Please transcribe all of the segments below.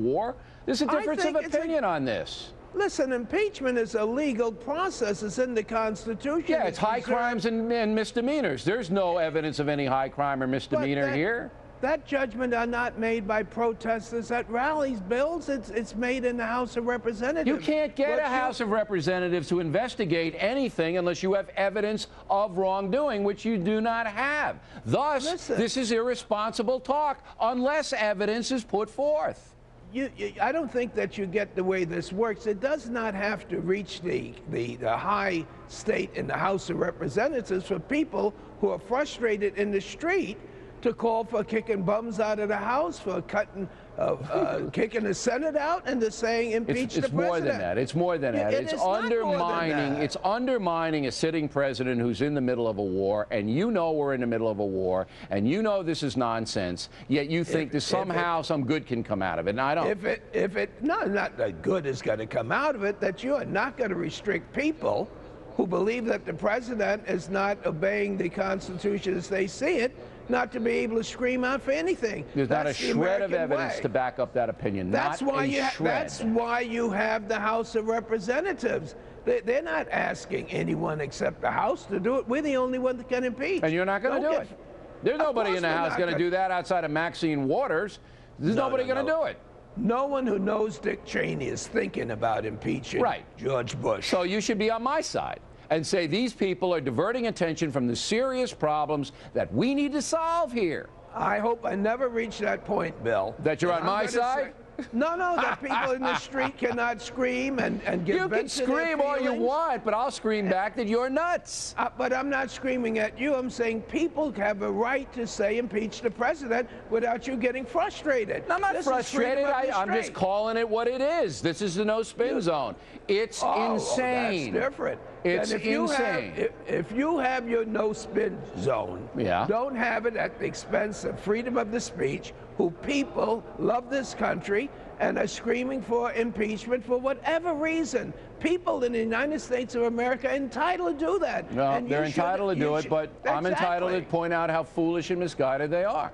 war? There's a difference of opinion on this. Listen, impeachment is a legal process. It's in the Constitution. Yeah, it's high crimes and misdemeanors. There's no evidence of any high crime or misdemeanor here. That judgment are not made by protesters at rallies, Bills. It's made in the House of Representatives. You can't get a House of Representatives to investigate anything unless you have evidence of wrongdoing, which you do not have. Thus, this is irresponsible talk unless evidence is put forth. I don't think that you get the way this works. It does not have to reach the high state in the House of Representatives for people who are frustrated in the street to call for kicking bums out of the House, for kicking the Senate out, and to saying impeach the president. It's more than that. It's more than that. It's undermining. It's undermining a sitting president who's in the middle of a war, and you know we're in the middle of a war, and you know this is nonsense. Yet you think that somehow some good can come out of it, and I don't. Not that good is going to come out of it. That you are not going to restrict people who believe that the president is not obeying the Constitution as they see it, not to be able to scream out for anything. There's not a shred of evidence to back up that opinion. That's why you have the House of Representatives. They're not asking anyone except the House to do it. We're the only one that can impeach. And you're not going to do it. There's nobody in the House going to do that outside of Maxine Waters. There's nobody going to do it. No one who knows Dick Cheney is thinking about impeaching George Bush. So you should be on my side and say these people are diverting attention from the serious problems that we need to solve here. I hope I never reach that point, Bill. That you're on my side? No, that people in the street cannot scream and give You can scream all you want, but I'll scream back that you're nuts. But I'm not screaming at you. I'm saying people have a right to say impeach the president without you getting frustrated. I'm not frustrated. I'm just calling it what it is. This is the no-spin zone. It's insane. That's different. It's insane. If you have your no-spin zone, don't have it at the expense of freedom of the speech, who people love this country and are screaming for impeachment for whatever reason. People in the United States of America are entitled to do that. No, they're entitled to do it, but I'm entitled to point out how foolish and misguided they are.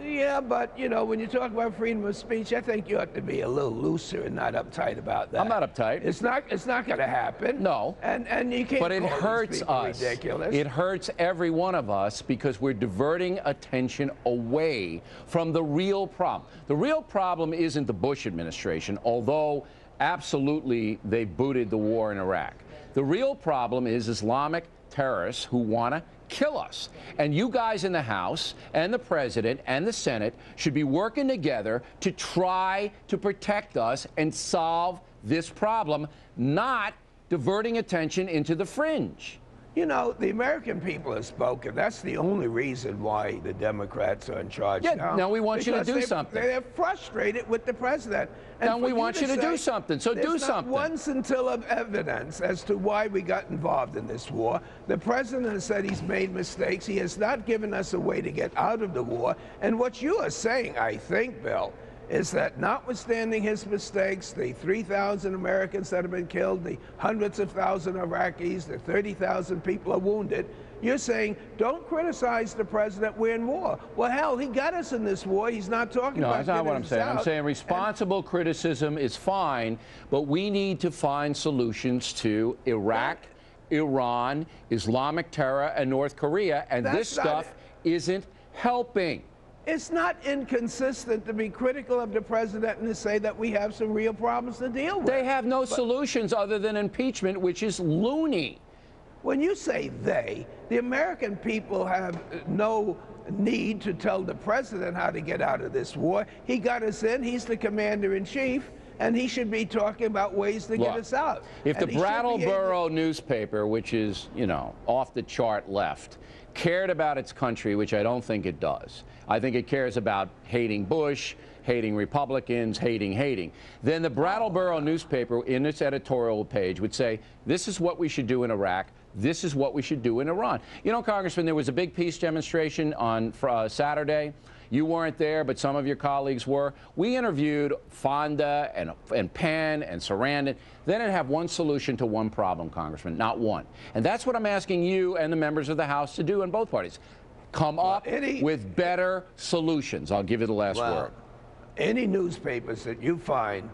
Yeah, but, you know, when you talk about freedom of speech, I think you ought to be a little looser and not uptight about that. I'm not uptight. It's not going to happen. No. And you can't. But it hurts us. Ridiculous. It hurts every one of us because we're diverting attention away from the real problem. The real problem isn't the Bush administration, although absolutely they booted the war in Iraq. The real problem is Islamic terrorists who want to kill us. And you guys in the House and the President and the Senate should be working together to try to protect us and solve this problem, not diverting attention into the fringe. You know, the American people have spoken. That's the only reason why the Democrats are in charge now. Now we want you to do something. They're frustrated with the president. Now we want you to do something, so do something. There's not one scintilla of evidence as to why we got involved in this war. The president has said he's made mistakes. He has not given us a way to get out of the war. And what you are saying, I think, Bill, is that notwithstanding his mistakes, the 3,000 Americans that have been killed, the hundreds of thousands of Iraqis, the 30,000 people are wounded, you're saying, don't criticize the president, we're in war. Well, hell, he got us in this war. He's not talking about No, that's not what I'm saying. I'm saying responsible criticism is fine, but we need to find solutions to Iraq, Iran, Islamic terror, and North Korea, and this stuff isn't helping. It's not inconsistent to be critical of the president and to say that we have some real problems to deal with. They have no solutions other than impeachment, which is loony. When you say they, the American people have no need to tell the president how to get out of this war. He got us in. He's the commander-in-chief, and he should be talking about ways to get us out. If the Brattleboro newspaper, which is, you know, off the chart left, cared about its country, which I don't think it does. I think it cares about hating Bush, hating Republicans, hating. Then the Brattleboro newspaper, in its editorial page, would say, this is what we should do in Iraq. This is what we should do in Iran. You know, Congressman, there was a big peace demonstration on Saturday. You weren't there, but some of your colleagues were. We interviewed Fonda and Penn and Sarandon. They didn't have one solution to one problem, Congressman, not one. And that's what I'm asking you and the members of the House to do in both parties. Come up with better solutions. I'll give you the last word. any newspapers that you find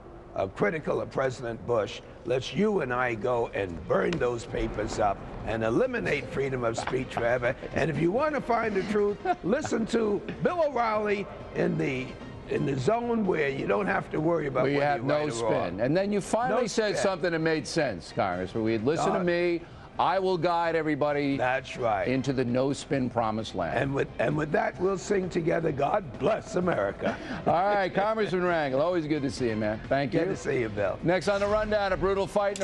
critical of President Bush, let's you and I go and burn those papers up and eliminate freedom of speech forever. And if you want to find the truth, listen to Bill O'Reilly in the zone where you don't have to worry about where you whether have no spin. wrong. And then you finally said spin. something that made sense, Congressman. We'd listen to me. I will guide everybody That's right. into the no-spin promised land. And with that, we'll sing together, God bless America. All right, Congressman Rangel, always good to see you, man. Thank you. Good to see you, Bill. Next on the rundown, a brutal fight in